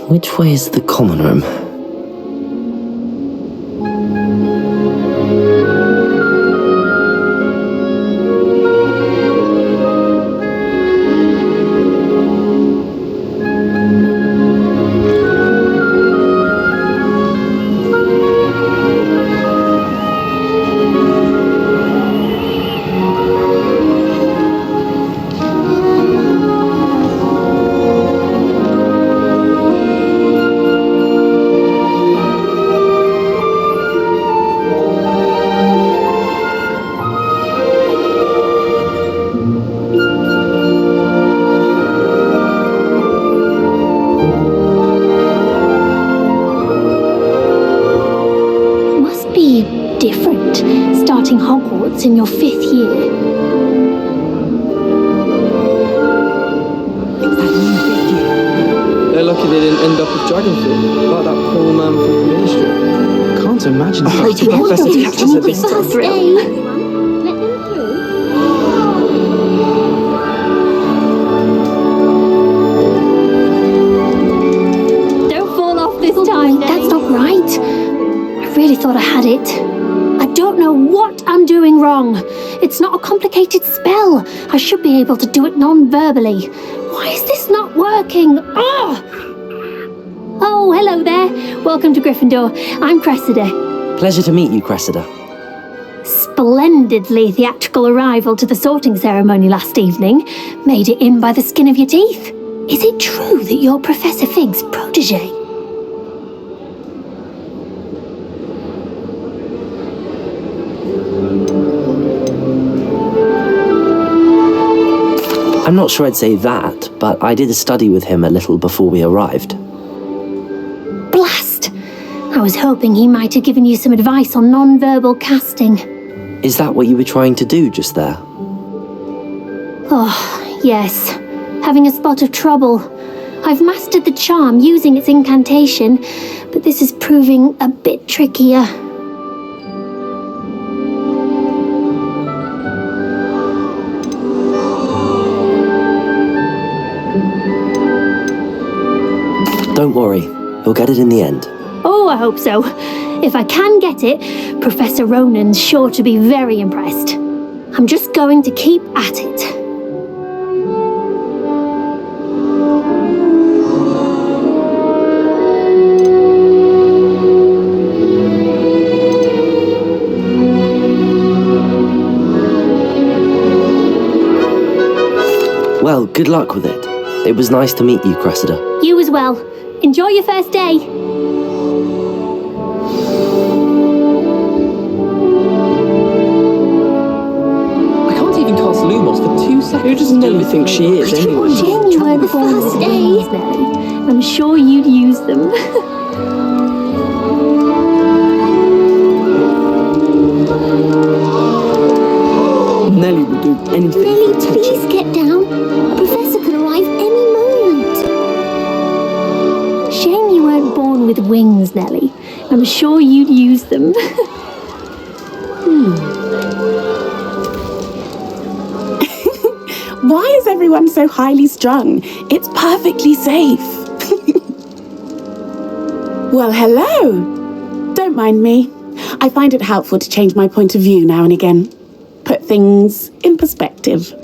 Which way is the common room? Hogwarts in your 5th year. They're lucky they didn't end up with Dragonfruit, like that poor man from the Ministry. Can't imagine I how the Professor catches at this first time. day. Let them through. Don't fall off this time. That's not right. I really thought I had it. I don't know what I'm doing wrong. It's not a complicated spell. I should be able to do it non-verbally. Why is this not working? Ugh! Oh, hello there. Welcome to Gryffindor. I'm Cressida. Pleasure to meet you, Cressida. Splendidly theatrical arrival to the sorting ceremony last evening. Made it in by the skin of your teeth. Is it true that you're Professor Fig's protege? I'm not sure I'd say that, but I did a study with him a little before we arrived. Blast! I was hoping he might have given you some advice on non-verbal casting. Is that what you were trying to do just there? Oh, yes. Having a spot of trouble. I've mastered the charm using its incantation, but this is proving a bit trickier. Don't worry, you'll get it in the end. Oh, I hope so. If I can get it, Professor Ronan's sure to be very impressed. I'm just going to keep at it. Well, good luck with it. It was nice to meet you, Cressida. You as well. Enjoy your first day. I can't even cast Lumos for 2 seconds. Who does Nelly think she is, anyway? Jane, you were the first day. I'm sure you'd use them. Nelly will do anything Nelly, for attention. please get down. A professor could arrive any moment. Shame you weren't born with wings, Nelly. I'm sure you'd use them. Why is everyone so highly strung? It's perfectly safe. Well, hello. Don't mind me. I find it helpful to change my point of view now and again. Put things in perspective.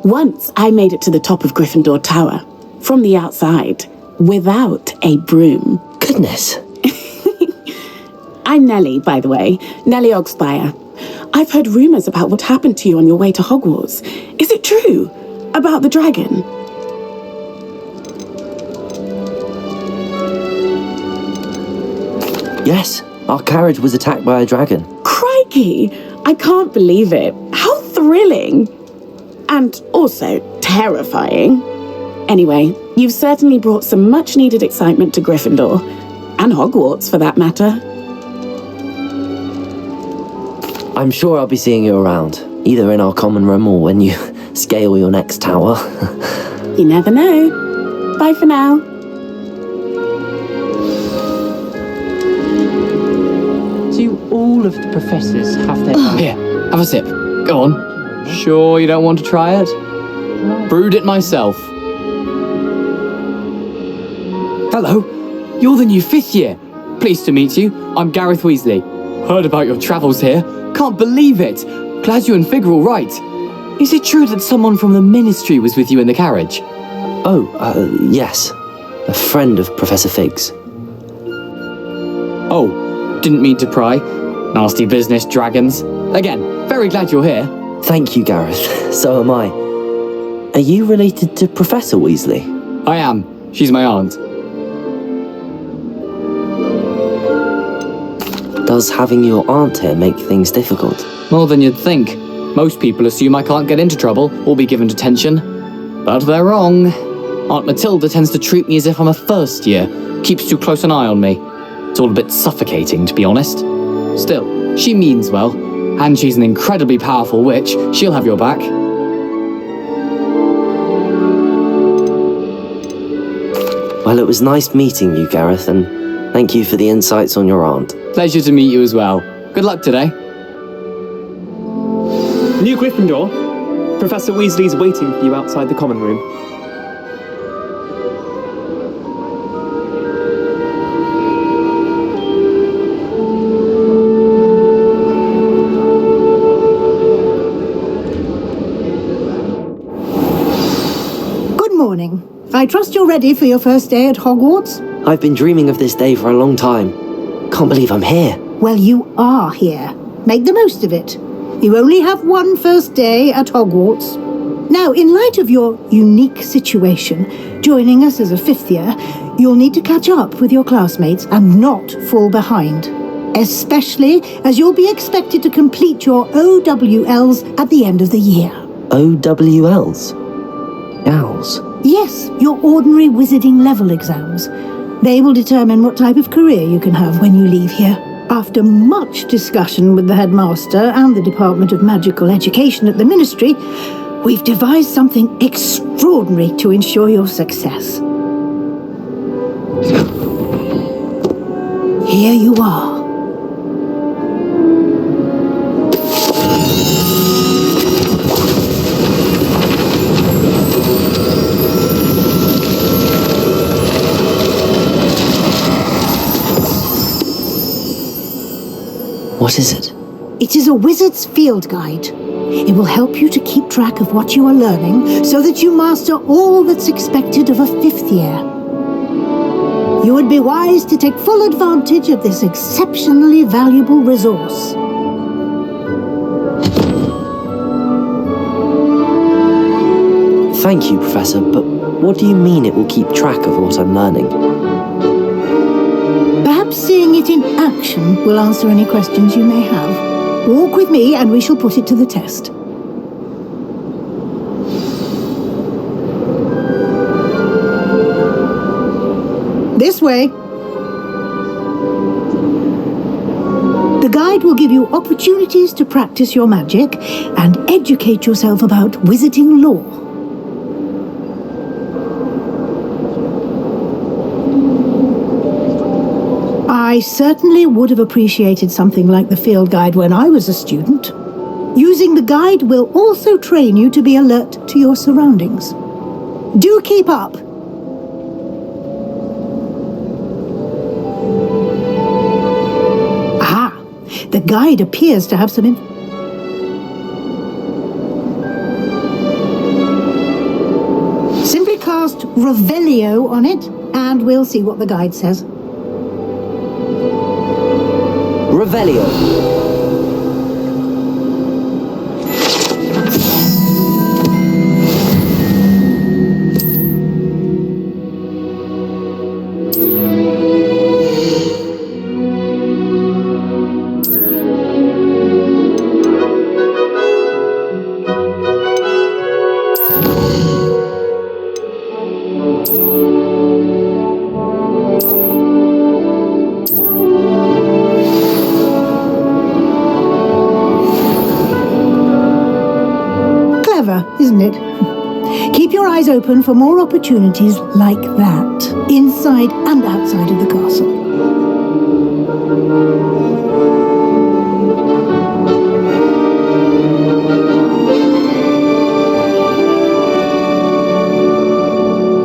Once I made it to the top of Gryffindor Tower, from the outside, without a broom. Goodness. I'm Nelly, by the way, Nelly Ogspire. I've heard rumours about what happened to you on your way to Hogwarts. Is it true? About the dragon? Yes, our carriage was attacked by a dragon. Crikey! I can't believe it. How thrilling! And also terrifying. Anyway, you've certainly brought some much-needed excitement to Gryffindor. And Hogwarts, for that matter. I'm sure I'll be seeing you around, either in our common room or when you scale your next tower. You never know. Bye for now. Do all of the professors have their... Here, have a sip. Go on. Sure you don't want to try it? Brewed it myself. Hello. you're the new 5th year. Pleased to meet you. I'm Gareth Weasley. Heard about your travels here. Can't believe it. Glad you and Fig are all right. Is it true that someone from the Ministry was with you in the carriage? Oh, yes. A friend of Professor Fig's. Oh, didn't mean to pry. Nasty business, dragons. Again, very glad you're here. Thank you, Gareth. So am I. Are you related to Professor Weasley? I am. She's my aunt. Does having your aunt here make things difficult? More than you'd think. Most people assume I can't get into trouble or be given detention. But they're wrong. Aunt Matilda tends to treat me as if I'm a first year. Keeps too close an eye on me. It's all a bit suffocating, to be honest. Still, she means well. And she's an incredibly powerful witch. She'll have your back. Well, it was nice meeting you, Gareth, and thank you for the insights on your aunt. Pleasure to meet you as well. Good luck today. New Gryffindor. Professor Weasley's waiting for you outside the common room. Good morning. I trust you're ready for your first day at Hogwarts? I've been dreaming of this day for a long time. Can't believe I'm here. Well, you are here. Make the most of it. You only have one first day at Hogwarts. Now, in light of your unique situation, joining us as a 5th year, you'll need to catch up with your classmates and not fall behind. Especially as you'll be expected to complete your OWLs at the end of the year. OWLs? Owls? Yes, your ordinary wizarding level exams. They will determine what type of career you can have when you leave here. After much discussion with the headmaster and the Department of Magical Education at the Ministry, we've devised something extraordinary to ensure your success. Here you are. What is it? It is a wizard's field guide. It will help you to keep track of what you are learning so that you master all that's expected of a 5th year. You would be wise to take full advantage of this exceptionally valuable resource. Thank you, Professor, but what do you mean it will keep track of what I'm learning? Perhaps seeing it in action will answer any questions you may have. Walk with me and we shall put it to the test. This way. The guide will give you opportunities to practice your magic and educate yourself about wizarding lore. I certainly would have appreciated something like the field guide when I was a student. Using the guide will also train you to be alert to your surroundings. Do keep up! Aha! The guide appears to have some Simply cast Revelio on it, and we'll see what the guide says. Revelio. Isn't it? Keep your eyes open for more opportunities like that, inside and outside of the castle.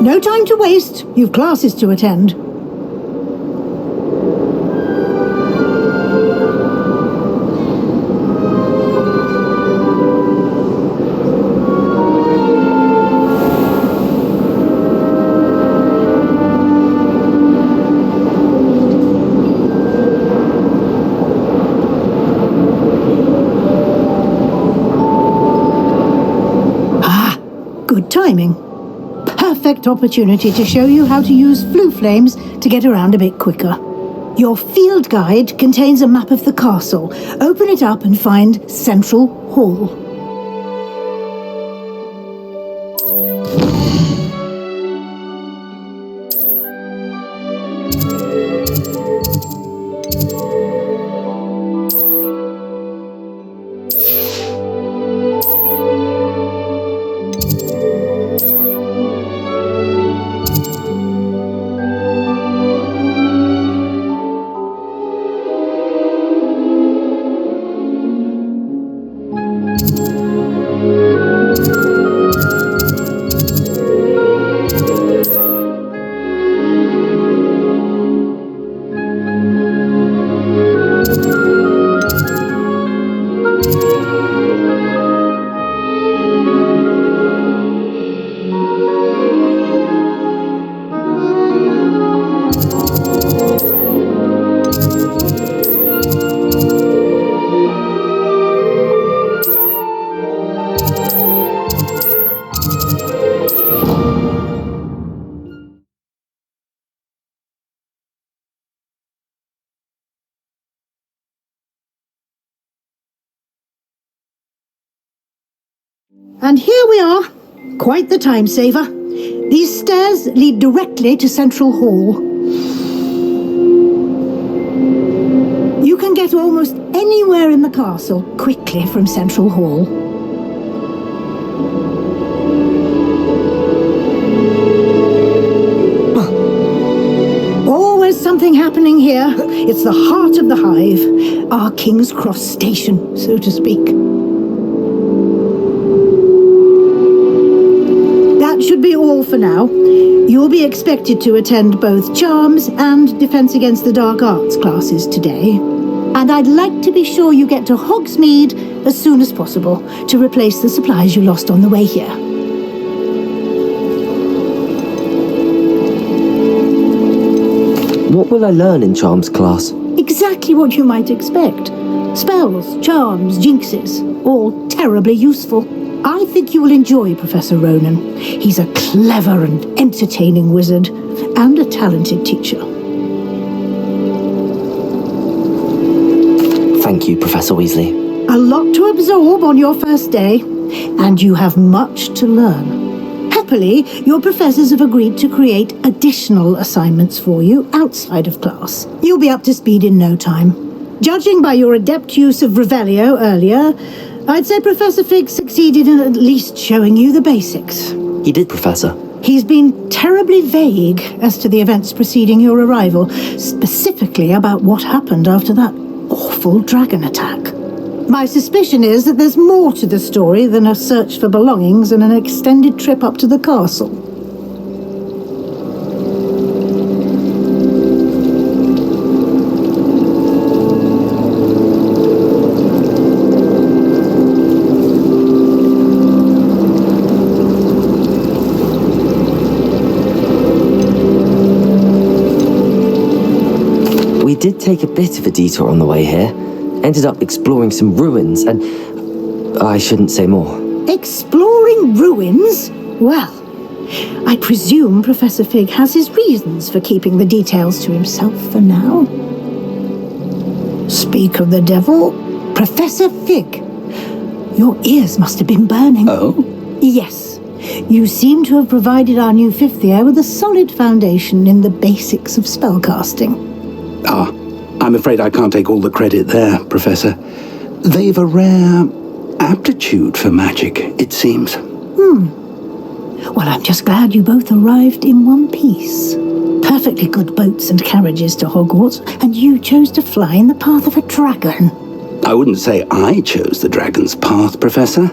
No time to waste. You've classes to attend. timing. Perfect opportunity to show you how to use flue flames to get around a bit quicker. Your field guide contains a map of the castle. Open it up and find Central Hall. And here we are. Quite the time saver. These stairs lead directly to Central Hall. You can get almost anywhere in the castle quickly from Central Hall. Always something happening here. It's the heart of the hive. Our King's Cross station, so to speak. Should be all for now. You'll be expected to attend both Charms and Defense Against the Dark Arts classes today. And I'd like to be sure you get to Hogsmeade as soon as possible to replace the supplies you lost on the way here. What will I learn in Charms class? Exactly what you might expect. Spells, charms, jinxes, all terribly useful. I think you will enjoy Professor Ronan. He's a clever and entertaining wizard, and a talented teacher. Thank you, Professor Weasley. A lot to absorb on your first day, and you have much to learn. Happily, your professors have agreed to create additional assignments for you outside of class. You'll be up to speed in no time. Judging by your adept use of Revelio earlier, I'd say Professor Fig succeeded in at least showing you the basics. He did, Professor. He's been terribly vague as to the events preceding your arrival, specifically about what happened after that awful dragon attack. My suspicion is that there's more to the story than a search for belongings and an extended trip up to the castle. We did take a bit of a detour on the way here. Ended up exploring some ruins and... I shouldn't say more. Exploring ruins? Well, I presume Professor Fig has his reasons for keeping the details to himself for now. Speak of the devil, Professor Fig. Your ears must have been burning. Oh? Yes. You seem to have provided our new fifth year with a solid foundation in the basics of spellcasting. Ah, I'm afraid I can't take all the credit there, Professor. They've a rare aptitude for magic, it seems. Well, I'm just glad you both arrived in one piece. Perfectly good boats and carriages to Hogwarts, and you chose to fly in the path of a dragon. I wouldn't say I chose the dragon's path, Professor.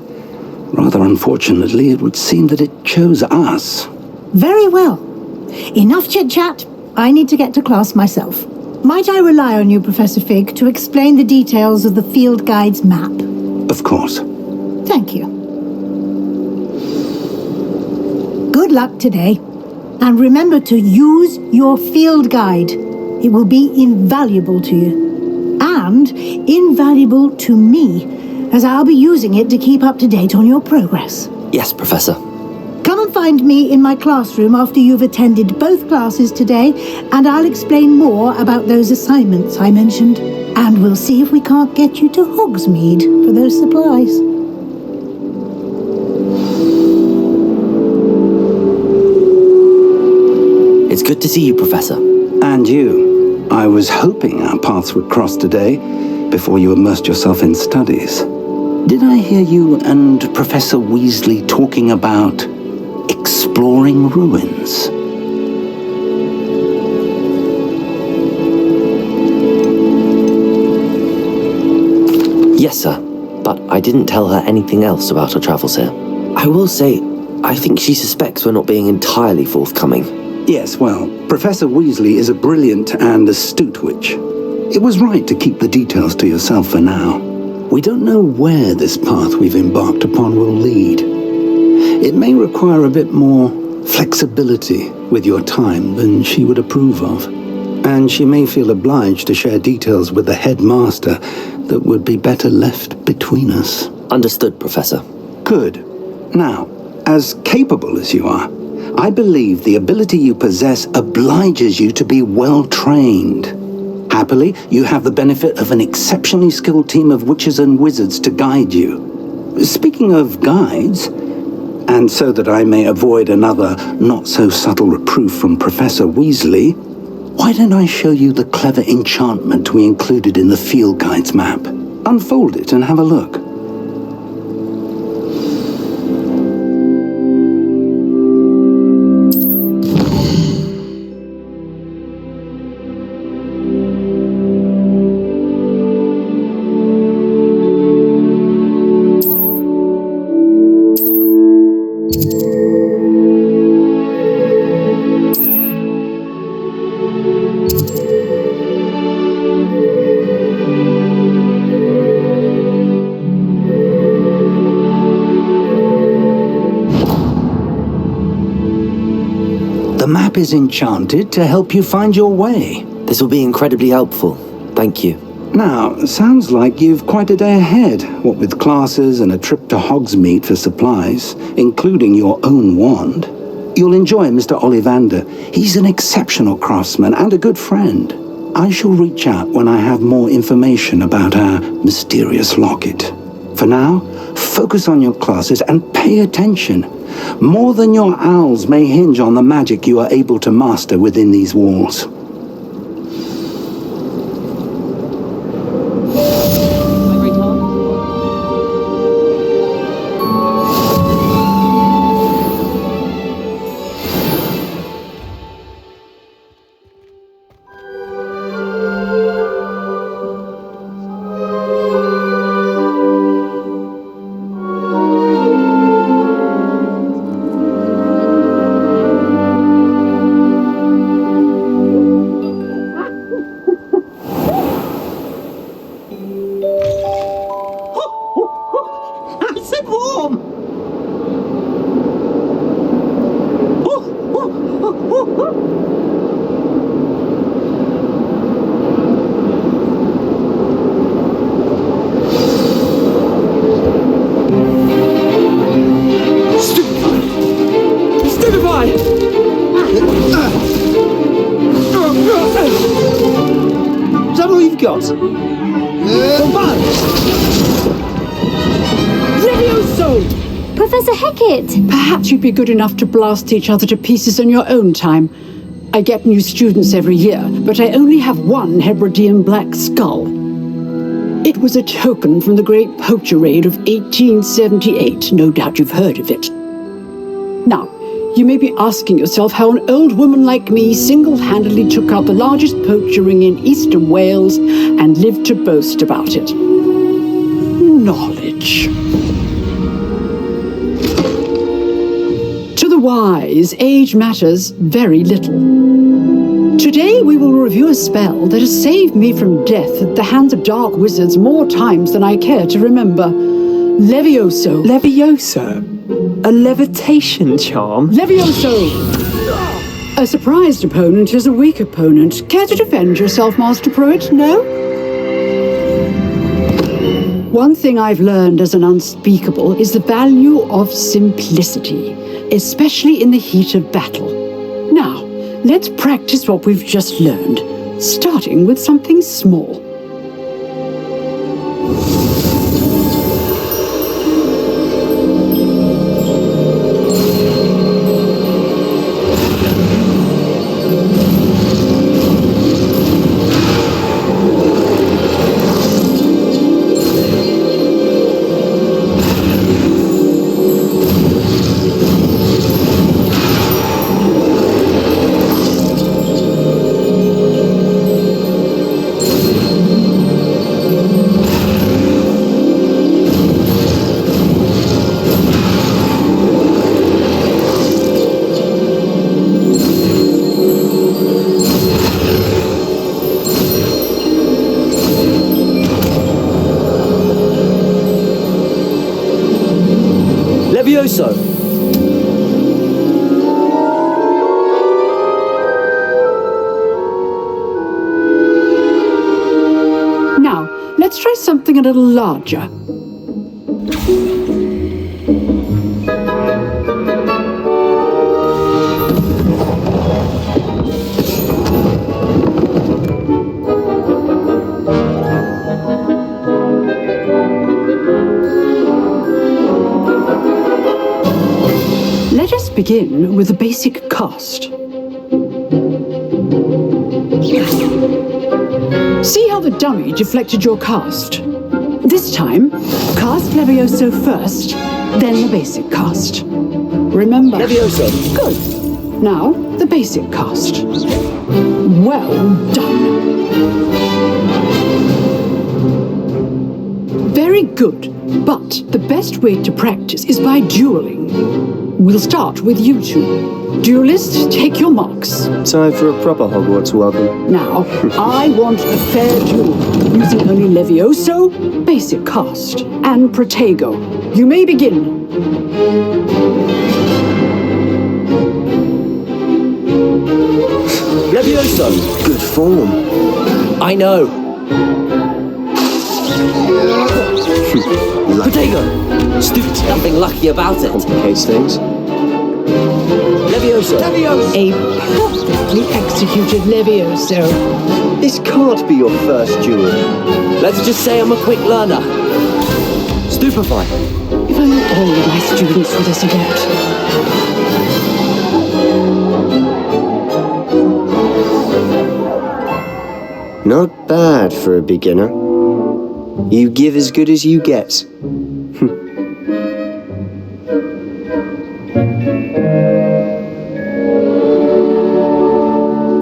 Rather unfortunately, it would seem that it chose us. Very well. Enough chit-chat. I need to get to class myself. Might I rely on you, Professor Fig, to explain the details of the field guide's map? Of course. Thank you. Good luck today. And remember to use your field guide. It will be invaluable to you. And invaluable to me, as I'll be using it to keep up to date on your progress. Yes, Professor. Come and find me in my classroom after you've attended both classes today, and I'll explain more about those assignments I mentioned. And we'll see if we can't get you to Hogsmeade for those supplies. It's good to see you, Professor. And you. I was hoping our paths would cross today, before you immersed yourself in studies. Did I hear you and Professor Weasley talking about exploring ruins? Yes, sir. But I didn't tell her anything else about her travels here. I will say, I think she suspects we're not being entirely forthcoming. Yes, well, Professor Weasley is a brilliant and astute witch. It was right to keep the details to yourself for now. We don't know where this path we've embarked upon will lead. It may require a bit more flexibility with your time than she would approve of. And she may feel obliged to share details with the headmaster that would be better left between us. Understood, Professor. Good. Now, as capable as you are, I believe the ability you possess obliges you to be well trained. Happily, you have the benefit of an exceptionally skilled team of witches and wizards to guide you. Speaking of guides, and so that I may avoid another not-so-subtle reproof from Professor Weasley, why don't I show you the clever enchantment we included in the field guide's map? Unfold it and have a look. The map is enchanted to help you find your way. This will be incredibly helpful. Thank you. Now, sounds like you've quite a day ahead, what with classes and a trip to Hogsmeade for supplies, including your own wand. You'll enjoy Mr. Ollivander. He's an exceptional craftsman and a good friend. I shall reach out when I have more information about our mysterious locket. For now, focus on your classes and pay attention. More than your owls may hinge on the magic you are able to master within these walls. Is that all you've got? Levioso! Professor Hecat! Perhaps you'd be good enough to blast each other to pieces in your own time. I get new students every year, but I only have one Hebridean black skull. It was a token from the Great Poacher Raid of 1878. No doubt you've heard of it. Now, you may be asking yourself how an old woman like me single-handedly took out the largest poacher ring in eastern Wales and lived to boast about it. Knowledge. To the wise, age matters very little. Today we will review a spell that has saved me from death at the hands of dark wizards more times than I care to remember. Levioso. Levioso? A levitation charm? Levioso! A surprised opponent is a weak opponent. Care to defend yourself, Master Pruitt? No? One thing I've learned as an unspeakable is the value of simplicity, especially in the heat of battle. Now, let's practice what we've just learned, starting with something small. Levioso! Now, let's try something a little larger. Let us begin with the basic cast. See how the dummy deflected your cast? This time, cast Levioso first, then the basic cast. Remember... Levioso! Good. Now, the basic cast. Well done. Very good, but the best way to practice is by dueling. We'll start with you two. Duelists, take your marks. Time for a proper Hogwarts welcome. Now, I want a fair duel, using only Levioso, basic cast, and Protego. You may begin. Levioso! Good form. I know! Protego! Stupid, nothing lucky about it. Complicates things. Levioso! A perfectly executed Levioso. This can't be your first duel. Let's just say I'm a quick learner. Stupefy. If only all of my students were this adept. Not bad for a beginner. You give as good as you get.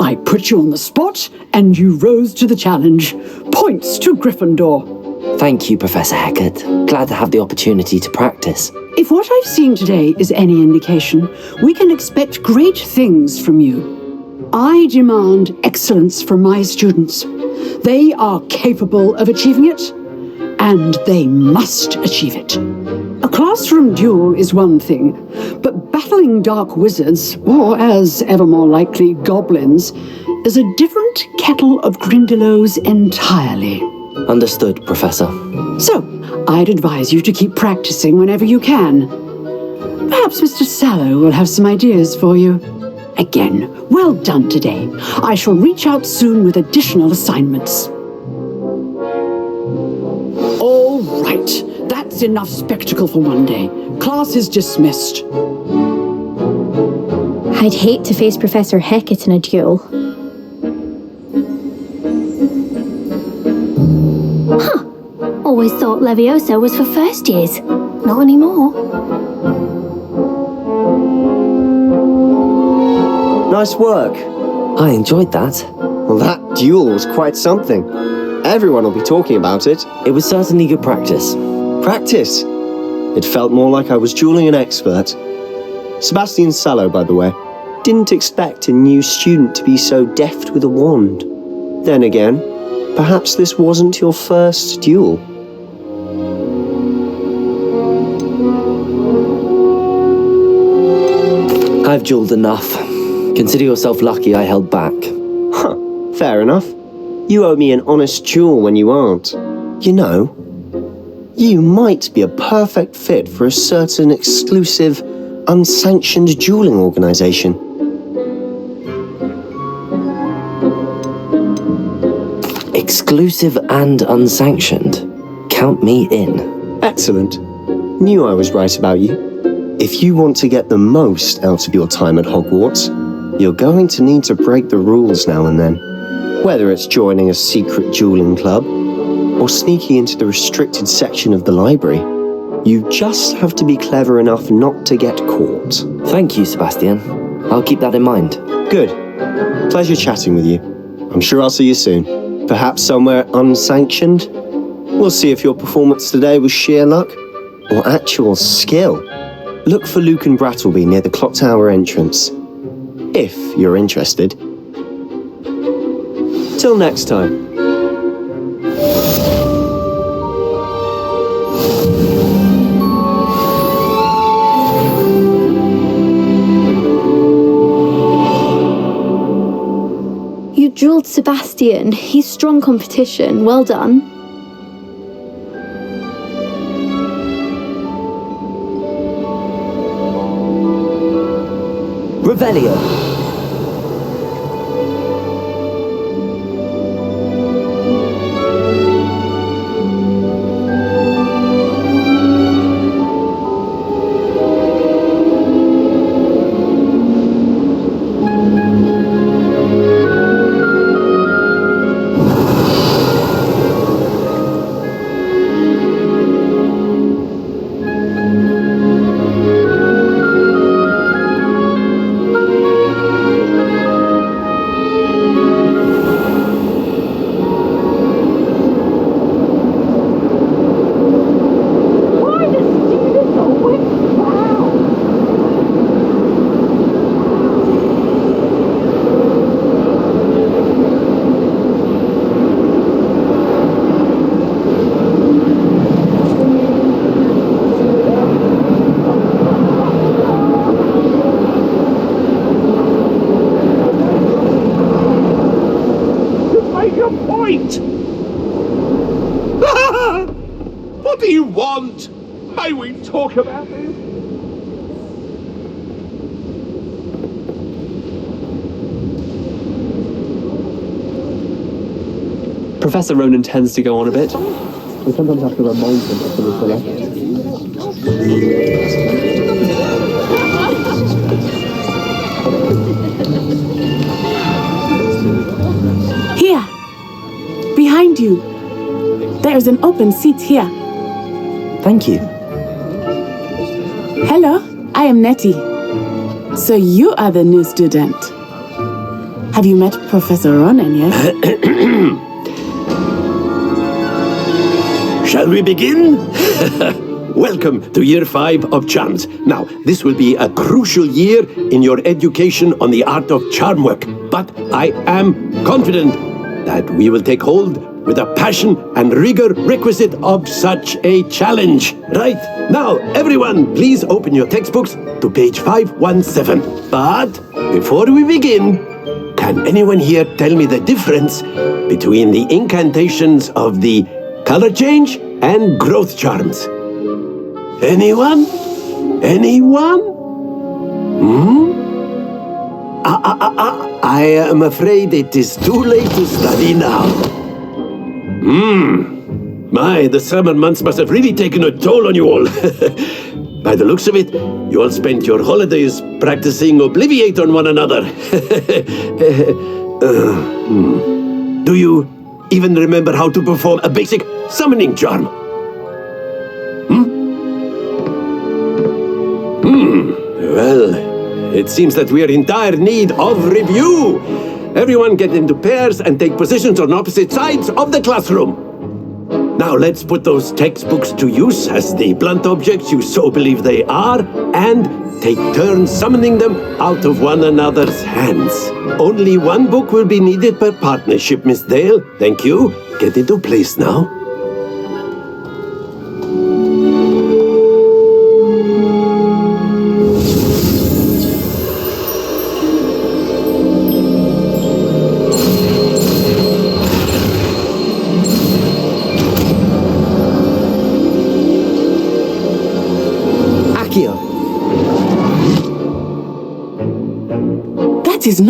I put you on the spot, and you rose to the challenge. Points to Gryffindor. Thank you, Professor Hecat. Glad to have the opportunity to practice. If what I've seen today is any indication, we can expect great things from you. I demand excellence from my students. They are capable of achieving it, and they must achieve it. A classroom duel is one thing, but battling dark wizards, or as ever more likely, goblins, is a different kettle of Grindylows entirely. Understood, Professor. So, I'd advise you to keep practicing whenever you can. Perhaps Mr. Sallow will have some ideas for you. Again, well done today. I shall reach out soon with additional assignments. All right, that's enough spectacle for one day. Class is dismissed. I'd hate to face Professor Hecat in a duel. Huh. Always thought Levioso was for first years. Not anymore. Nice work. I enjoyed that. Well, that duel was quite something. Everyone will be talking about it. It was certainly good practice. Practice? It felt more like I was dueling an expert. Sebastian Sallow, by the way. Didn't expect a new student to be so deft with a wand. Then again, perhaps this wasn't your first duel. I've dueled enough. Consider yourself lucky I held back. Huh, fair enough. You owe me an honest duel when you aren't. You know, You might be a perfect fit for a certain exclusive, unsanctioned dueling organization. Exclusive and unsanctioned. Count me in. Excellent. Knew I was right about you. If you want to get the most out of your time at Hogwarts, you're going to need to break the rules now and then. Whether it's joining a secret dueling club, or sneaking into the restricted section of the library, you just have to be clever enough not to get caught. Thank you, Sebastian. I'll keep that in mind. Good. Pleasure chatting with you. I'm sure I'll see you soon. Perhaps somewhere unsanctioned? We'll see if your performance today was sheer luck or actual skill. Look for Luke and Brattleby near the clock tower entrance, if you're interested. Till next time. You drilled Sebastian. He's strong competition. Well done. Revelio. What do you want? May we talk about this? Professor Ronan tends to go on a bit. We sometimes have to remind him of the correct. Here! Behind you! There is an open seat here. Thank you. Hello, I am Nettie. So you are the new student. Have you met Professor Ronan yet? Shall we begin? Welcome to Year 5 of Charms. Now, this will be a crucial year in your education on the art of charm work, but I am confident that we will take hold with a passion and rigor requisite of such a challenge. Right, now, everyone, please open your textbooks to page 517. But before we begin, can anyone here tell me the difference between the incantations of the color change and growth charms? Anyone? Anyone? I am afraid it is too late to study now. My, the summer months must have really taken a toll on you all. By the looks of it, you all spent your holidays practicing Obliviate on one another. Do you even remember how to perform a basic summoning charm? Well, it seems that we are in dire need of review. Everyone get into pairs and take positions on opposite sides of the classroom. Now let's put those textbooks to use as the blunt objects you so believe they are, and take turns summoning them out of one another's hands. Only one book will be needed per partnership, Miss Dale. Thank you. Get into place now.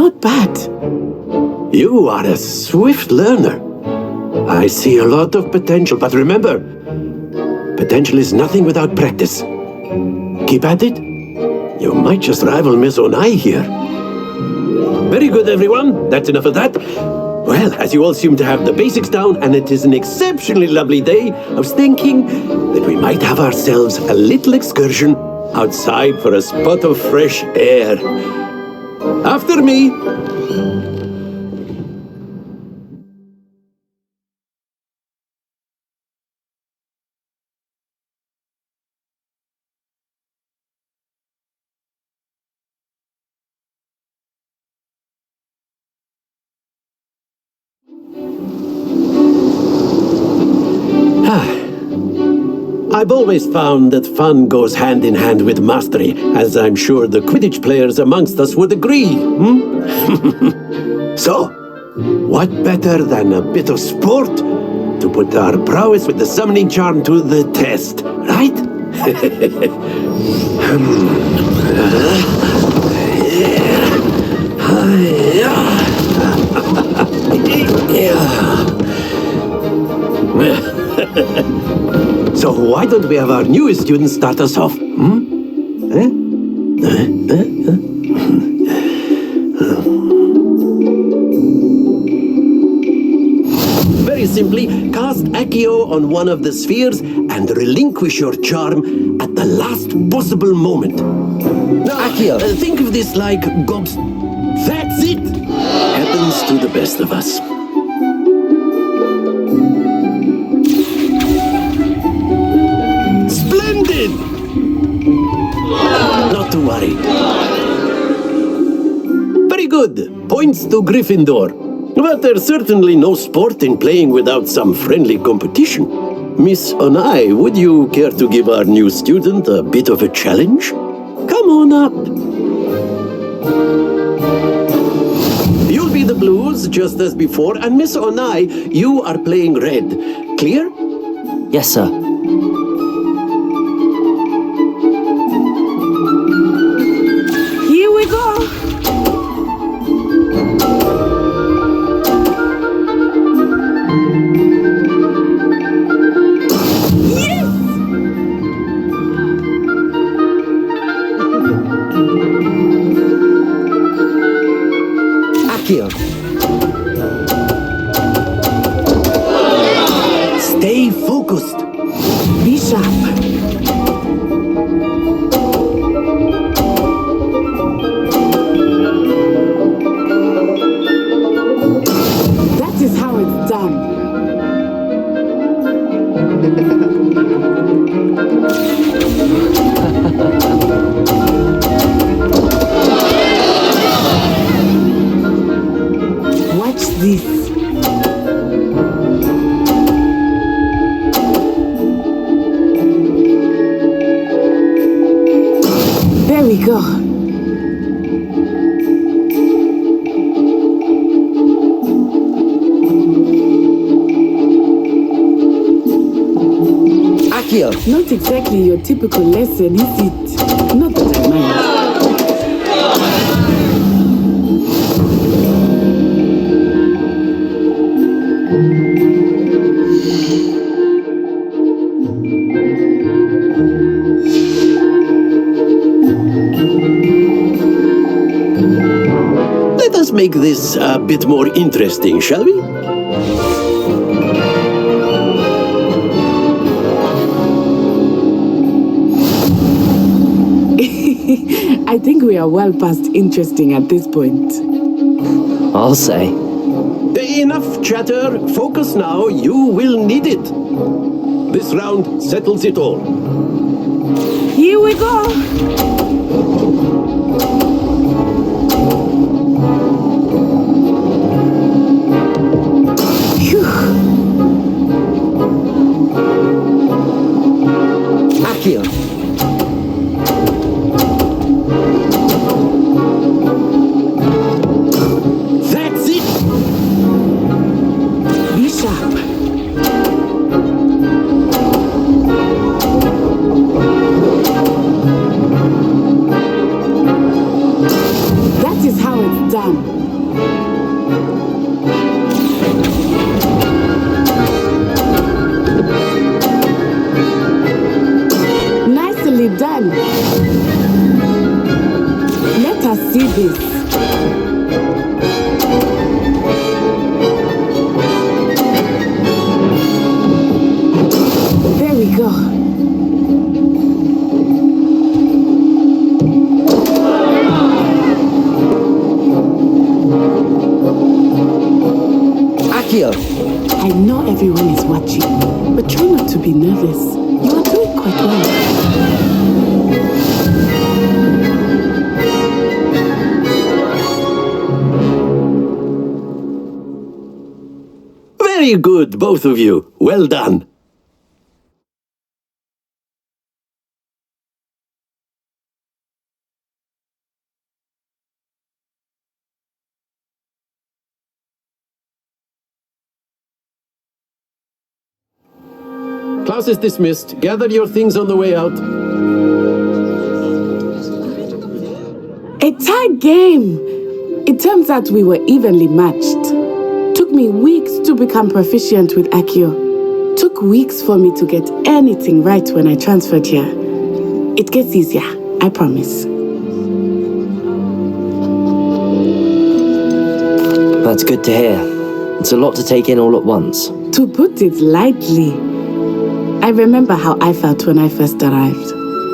not bad. You are a swift learner. I see a lot of potential, but remember, potential is nothing without practice. Keep at it. You might just rival Miss Onai here. Very good, everyone. That's enough of that. Well, as you all seem to have the basics down, and it is an exceptionally lovely day, I was thinking that we might have ourselves a little excursion outside for a spot of fresh air. After me. I've always found that fun goes hand in hand with mastery, as I'm sure the Quidditch players amongst us would agree. So, what better than a bit of sport to put our prowess with the summoning charm to the test, right? So why don't we have our newest student start us off? Very simply, cast Accio on one of the spheres and relinquish your charm at the last possible moment. Now, Accio. Think of this like gobs... That's it! Happens to the best of us. Splendid! Not to worry. Very good. Points to Gryffindor. But there's certainly no sport in playing without some friendly competition. Miss Onai, would you care to give our new student a bit of a challenge? Come on up. You'll be the blues, just as before, and Miss Onai, you are playing red. Clear? Yes, sir. Here we go. Accio. Stay focused. Be sharp. That is how it's done. Watch this. There we go. Accio. Not exactly your typical lesson, is it? Not that I mind. Let us make this a bit more interesting, shall we? I think we are well past interesting at this point. I'll say. Enough chatter. Focus now. You will need it. This round settles it all. Here we go. Accio. That's it. Be sharp. That is how it's done. this. There we go. Accio! I know everyone is watching, but try not to be nervous. You are doing quite well. Very good, both of you. Well done. Class is dismissed. Gather your things on the way out. A tight game. It turns out we were evenly matched. Took me weeks to become proficient with Accio. Took weeks for me to get anything right when I transferred here. It gets easier, I promise. That's good to hear. It's a lot to take in all at once. To put it lightly, I remember how I felt when I first arrived.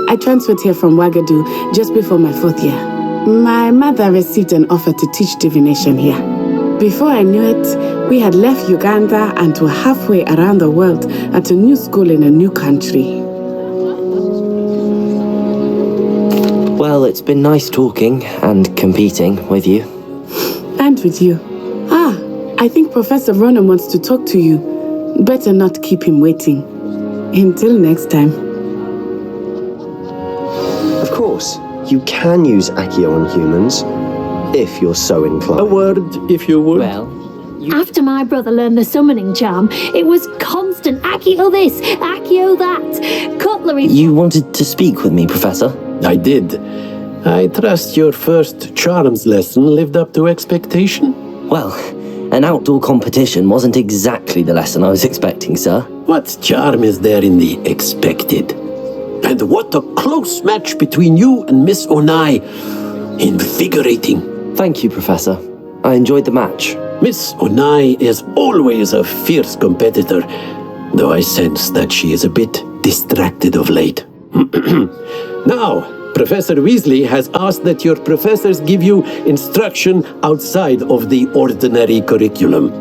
I transferred here from Ouagadougou just before my 4th year. My mother received an offer to teach divination here. Before I knew it, we had left Uganda and were halfway around the world at a new school in a new country. Well, it's been nice talking and competing with you. And with you. I think Professor Ronan wants to talk to you. Better not keep him waiting. Until next time. Of course, you can use Accio on humans, if you're so inclined. A word, if you would. Well, After my brother learned the summoning charm, it was constant Accio this, Accio that, cutlery. you wanted to speak with me, Professor? I did. I trust your first charms lesson lived up to expectation? Well, an outdoor competition wasn't exactly the lesson I was expecting, sir. What charm is there in the expected? And what a close match between you and Miss Onai. Invigorating. Thank you, Professor. I enjoyed the match. Miss Onai is always a fierce competitor, though I sense that she is a bit distracted of late. Now, Professor Weasley has asked that your professors give you instruction outside of the ordinary curriculum.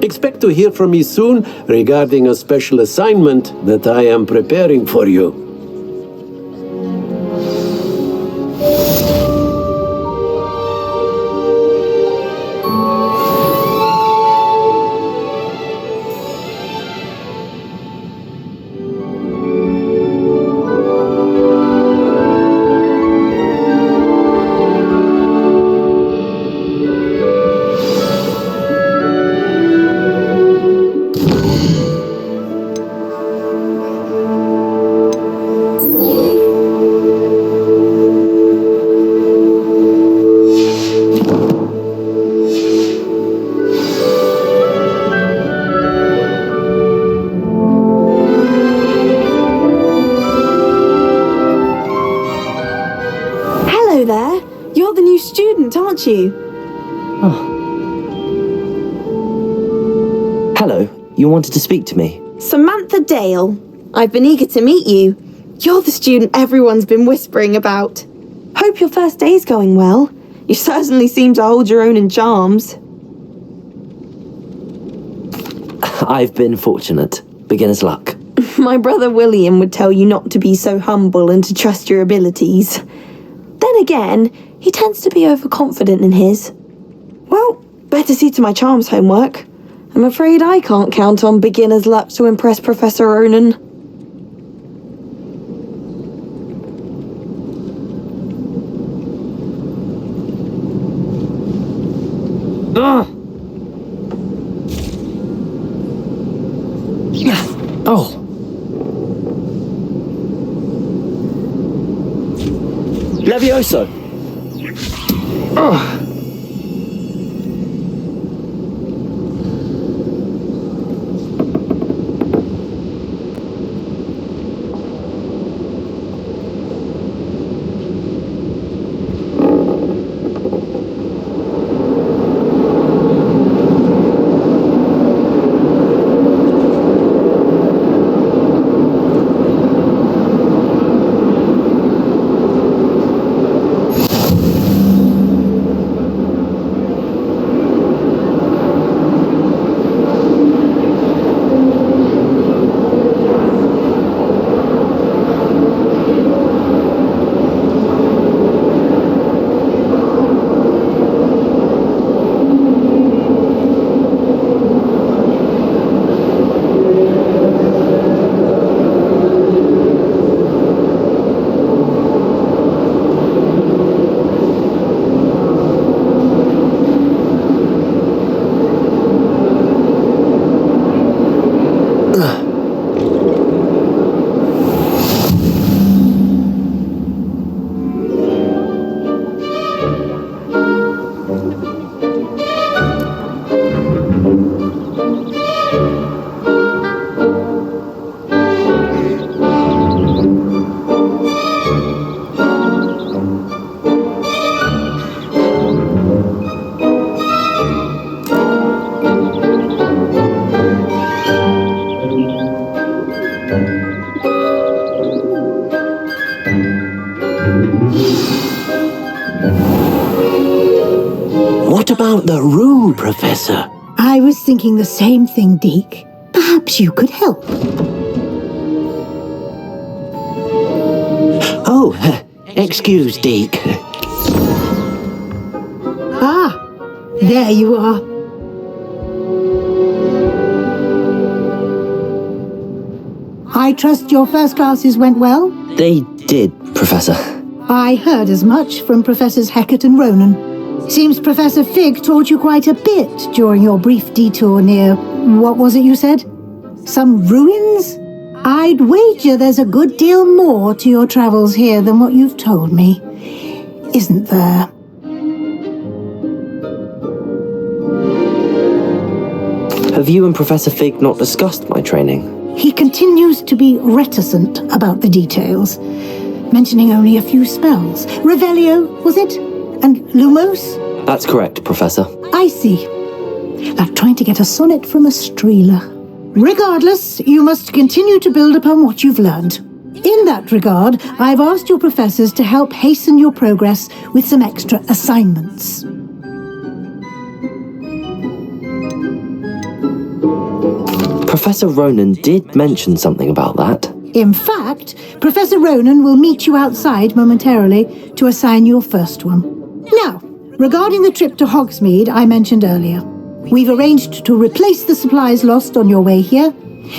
Expect to hear from me soon regarding a special assignment that I am preparing for you. aren't you? Hello, you wanted to speak to me? Samantha Dale. I've been eager to meet you. You're the student everyone's been whispering about. Hope your first day's going well. You certainly seem to hold your own in charms. I've been fortunate. Beginner's luck. My brother William would tell you not to be so humble and to trust your abilities. Then again, he tends to be overconfident in his. Well, better see to my charms homework. I'm afraid I can't count on beginner's luck to impress Professor Ronan. Oh. Levioso. Oh. What about the room, Professor? I was thinking the same thing, Deke. Perhaps you could help. Oh, excuse, Deke. Ah, there you are. I trust your first classes went well? They did, Professor. I heard as much from Professors Hecat and Ronan. Seems Professor Fig taught you quite a bit during your brief detour near... what was it you said? Some ruins? I'd wager there's a good deal more to your travels here than what you've told me. Isn't there? Have you and Professor Fig not discussed my training? He continues to be reticent about the details, mentioning only a few spells. Revelio, was it? And Lumos? That's correct, Professor. I see. Like trying to get a sonnet from a streeler. Regardless, you must continue to build upon what you've learned. In that regard, I've asked your professors to help hasten your progress with some extra assignments. Professor Ronan did mention something about that. In fact, Professor Ronan will meet you outside momentarily to assign your first one. Now, regarding the trip to Hogsmeade I mentioned earlier, we've arranged to replace the supplies lost on your way here,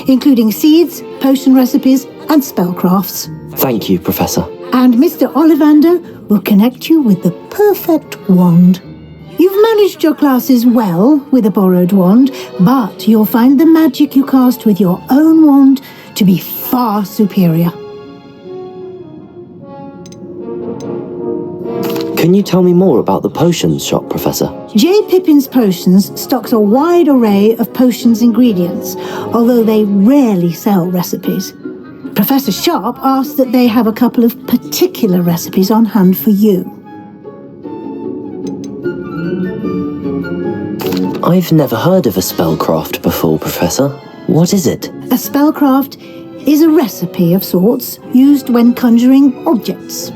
including seeds, potion recipes, and spellcrafts. Thank you, Professor. And Mr. Ollivander will connect you with the perfect wand. You've managed your classes well with a borrowed wand, but you'll find the magic you cast with your own wand to be far superior. Can you tell me more about the potions shop, Professor? J. Pippin's Potions stocks a wide array of potions ingredients, although they rarely sell recipes. Professor Sharp asked that they have a couple of particular recipes on hand for you. I've never heard of a spellcraft before, Professor. What is it? A spellcraft is a recipe of sorts used when conjuring objects.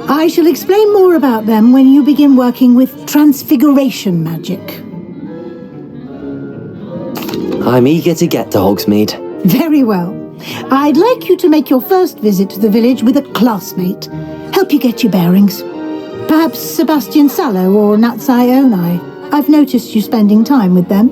I shall explain more about them when you begin working with transfiguration magic. I'm eager to get to Hogsmeade. Very well. I'd like you to make your first visit to the village with a classmate. Help you get your bearings. Perhaps Sebastian Sallow or Natsai Onai. I've noticed you spending time with them.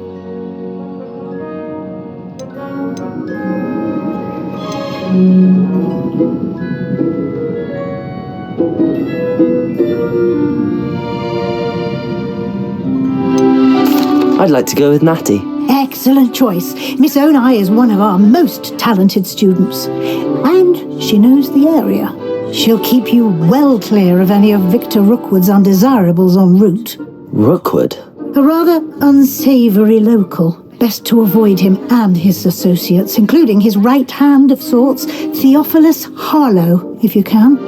I'd like to go with Natty. Excellent choice. Miss Onai is one of our most talented students. And she knows the area. She'll keep you well clear of any of Victor Rookwood's undesirables en route. Rookwood? A rather unsavoury local. Best to avoid him and his associates, including his right hand of sorts, Theophilus Harlow, if you can.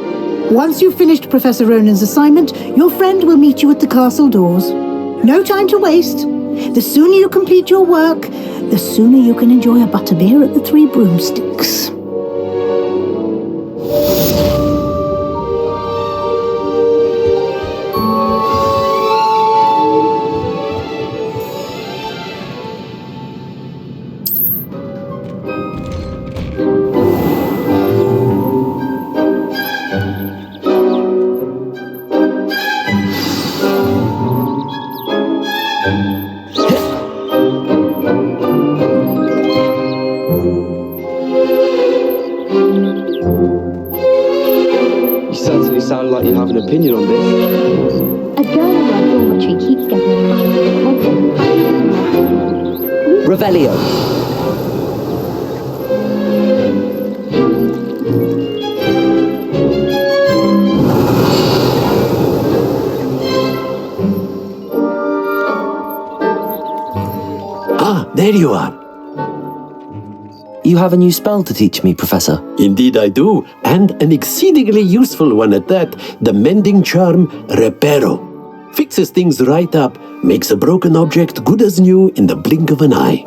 Once you've finished Professor Ronan's assignment, your friend will meet you at the castle doors. No time to waste. The sooner you complete your work, the sooner you can enjoy a butterbeer at the Three Broomsticks. opinion on this. A girl in my dormitory keeps getting pregnant. Revelio. Ah, there you are. You have a new spell to teach me, Professor. Indeed I do, and an exceedingly useful one at that. The mending charm Reparo. Fixes things right up, makes a broken object good as new in the blink of an eye.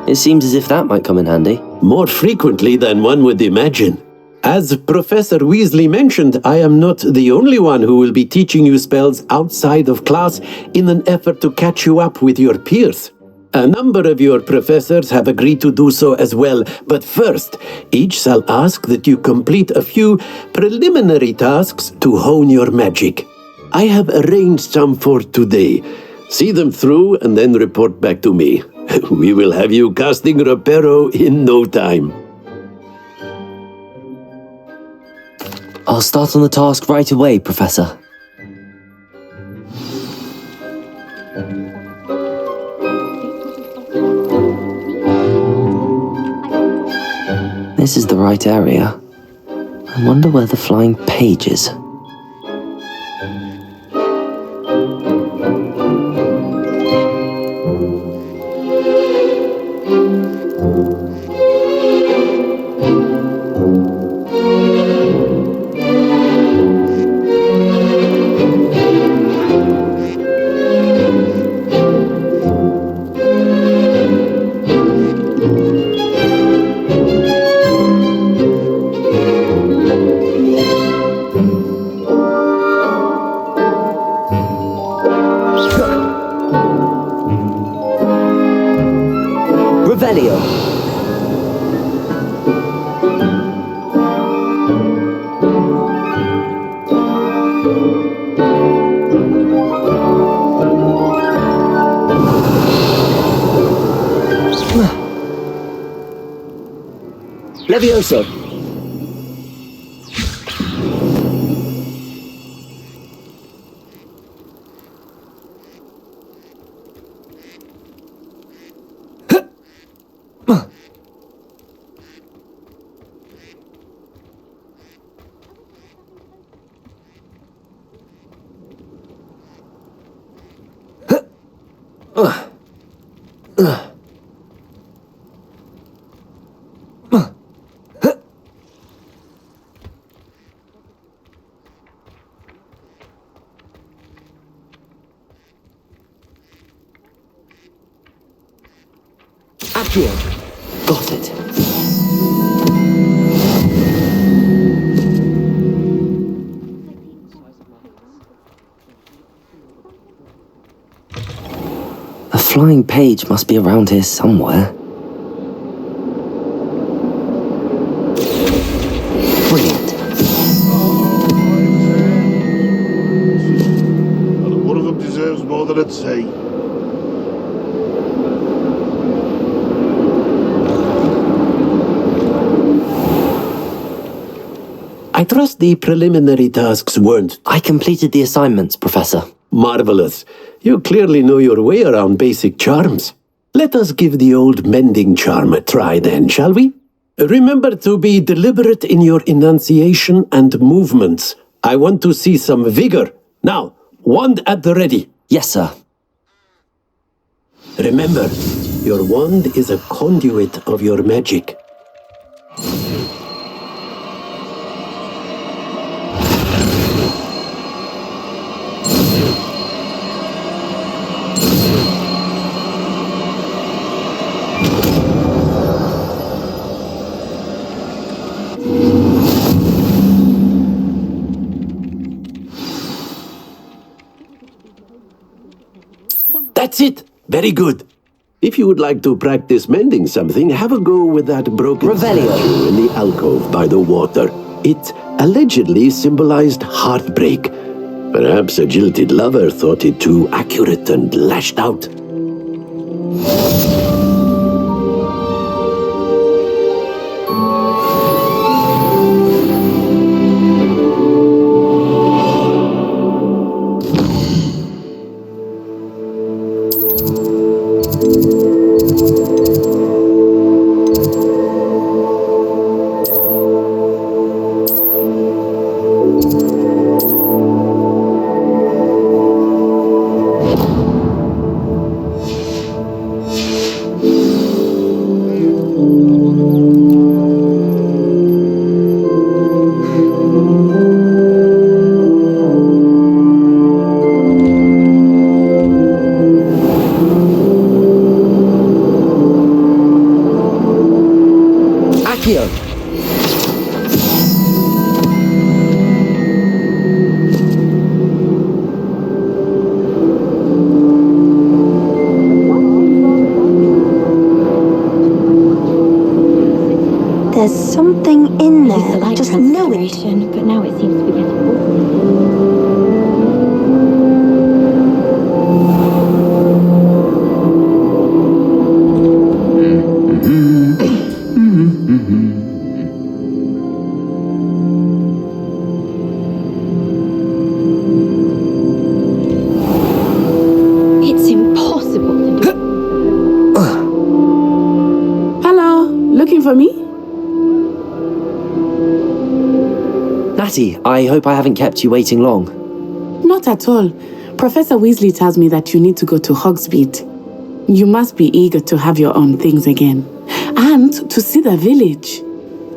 It seems as if that might come in handy. More frequently than one would imagine. As Professor Weasley mentioned, I am not the only one who will be teaching you spells outside of class in an effort to catch you up with your peers. A number of your professors have agreed to do so as well, but first, each shall ask that you complete a few preliminary tasks to hone your magic. I have arranged some for today. See them through and then report back to me. We will have you casting Reparo in no time. I'll start on the task right away, Professor. This is the right area. I wonder where the flying page is. Levioso. Got it. A flying page must be around here somewhere. Brilliant. One of them deserves more than I'd say. I trust the preliminary tasks weren't... I completed the assignments, Professor. Marvelous. You clearly know your way around basic charms. Let us give the old mending charm a try then, shall we? Remember to be deliberate in your enunciation and movements. I want to see some vigor. Now, wand at the ready. Yes, sir. Remember, your wand is a conduit of your magic. That's it! Very good. If you would like to practice mending something, have a go with that broken statue in the alcove by the water. It allegedly symbolized heartbreak. Perhaps a jilted lover thought it too accurate and lashed out. Accio! There's something in I used to there. like Just know it. transfiguration, but now it seems to be getting boring. It's impossible to do. Hello, looking for me? Natty, I hope I haven't kept you waiting long. Not at all. Professor Weasley tells me that you need to go to Hogsmeade. You must be eager to have your own things again. And to see the village.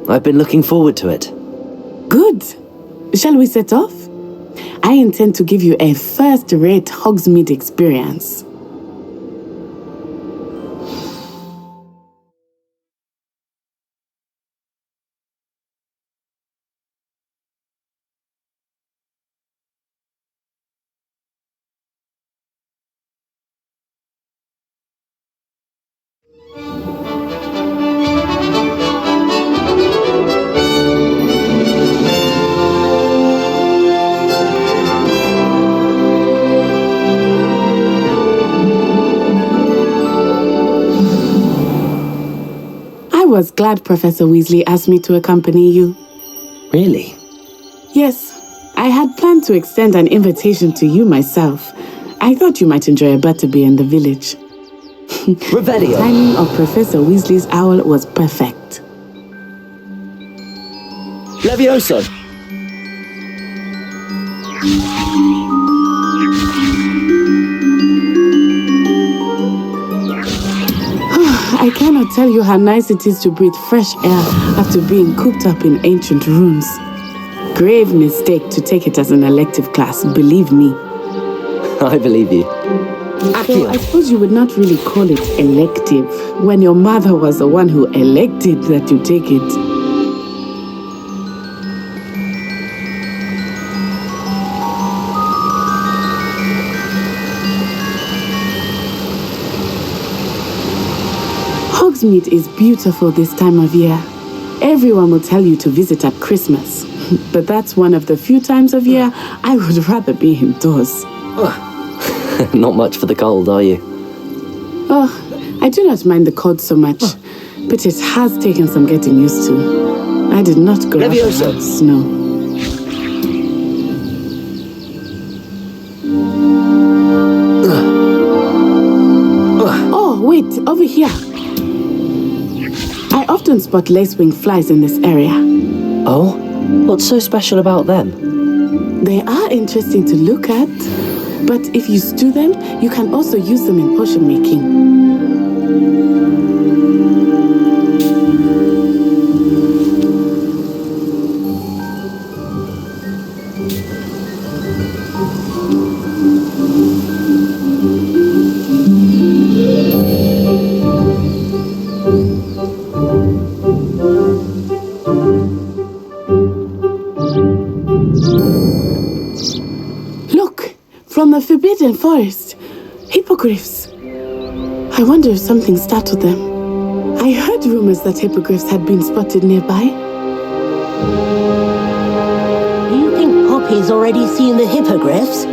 I've been looking forward to it. Good. Shall we set off? I intend to give you a first-rate Hogsmeade experience. I was glad Professor Weasley asked me to accompany you. Really? Yes, I had planned to extend an invitation to you myself. I thought you might enjoy a butterbeer in the village. The Revelio! timing of Professor Weasley's owl was perfect. Levioso! I cannot tell you how nice it is to breathe fresh air after being cooped up in ancient rooms. Grave mistake to take it as an elective class, believe me. I believe you. So I suppose you would not really call it elective when your mother was the one who elected that you take it. Hogsmeade is beautiful this time of year. Everyone will tell you to visit at Christmas. But that's one of the few times of year I would rather be indoors. Not much for the cold, are you? Oh, I do not mind the cold so much, but it has taken some getting used to. I did not grow up Levioso. around snow. Oh, wait, over here. I often spot lacewing flies in this area. Oh? What's so special about them? They are interesting to look at, but if you stew them, you can also use them in potion making. From the Forbidden Forest. Hippogriffs. I wonder if something startled them. I heard rumors that hippogriffs had been spotted nearby. Do you think Poppy's already seen the hippogriffs?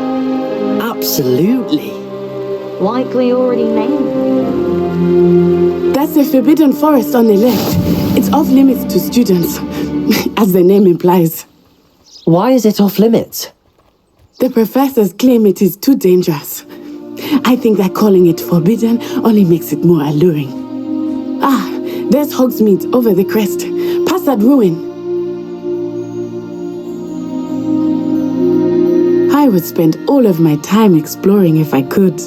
Absolutely. Likely already named. That's the Forbidden Forest on the left. It's off limits to students, as the name implies. Why is it off limits? The professors claim it is too dangerous. I think that calling it forbidden only makes it more alluring. Ah, there's Hogsmeade over the crest. Past that ruin. I would spend all of my time exploring if I could.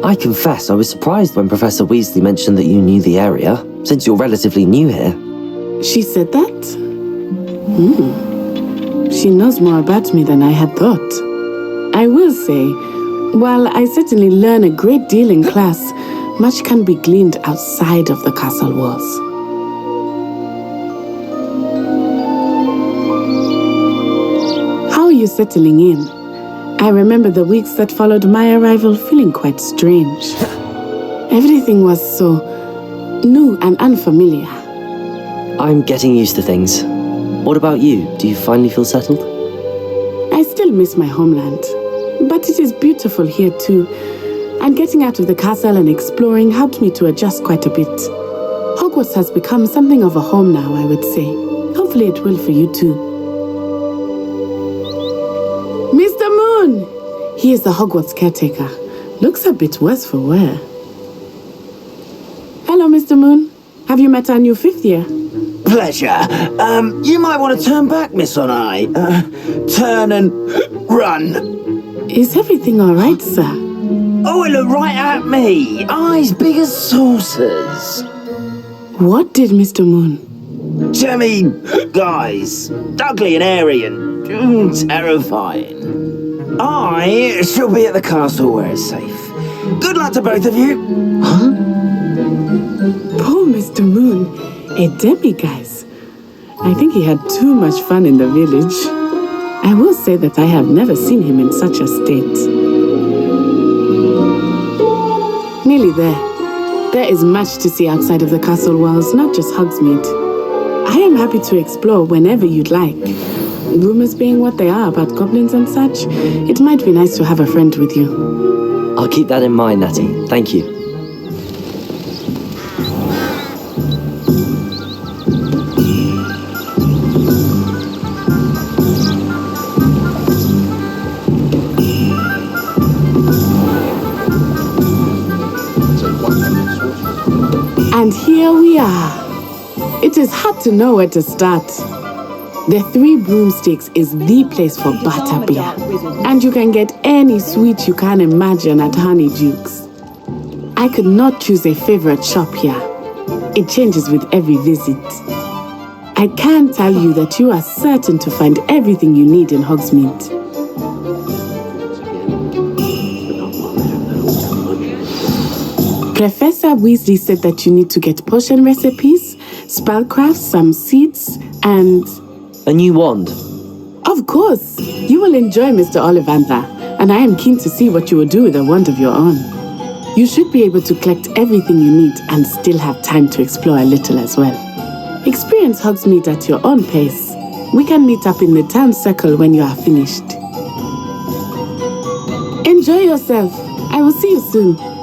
I confess I was surprised when Professor Weasley mentioned that you knew the area, since you're relatively new here. She said that? She knows more about me than I had thought. I will say, while I certainly learn a great deal in class, much can be gleaned outside of the castle walls. you settling in? I remember the weeks that followed my arrival feeling quite strange. Everything was so new and unfamiliar. I'm getting used to things. What about you? Do you finally feel settled? I still miss my homeland, but it is beautiful here too. And getting out of the castle and exploring helped me to adjust quite a bit. Hogwarts has become something of a home now, I would say. Hopefully it will for you too. Mr. Moon! He is the Hogwarts caretaker. Looks a bit worse for wear. Hello, Mr. Moon. Have you met our new 5th year? Pleasure. You might want to turn back, Miss Onai. Turn and run. Is everything all right, sir? Oh, it looked right at me. Eyes big as saucers. What did Mr. Moon? Jemmy, guys, ugly and airy and terrifying. I shall be at the castle where it's safe. Good luck to both of you. Huh? Poor Mr. Moon. A demiguise. I think he had too much fun in the village. I will say that I have never seen him in such a state. Nearly there. There is much to see outside of the castle walls, not just Hogsmeade. I am happy to explore whenever you'd like. Rumors being what they are about goblins and such, it might be nice to have a friend with you. I'll keep that in mind, Natty. Thank you. And here we are. It is hard to know where to start. The Three Broomsticks is the place for butterbeer, and you can get any sweet you can imagine at Honeyduke's. I could not choose a favorite shop here. It changes with every visit. I can tell you that you are certain to find everything you need in Hogsmeade. Professor Weasley said that you need to get potion recipes, spellcraft, some seeds, and... a new wand. Of course. You will enjoy Mr. Ollivander, and I am keen to see what you will do with a wand of your own. You should be able to collect everything you need and still have time to explore a little as well. Experience Hogsmeade at your own pace. We can meet up in the town circle when you are finished. Enjoy yourself. I will see you soon.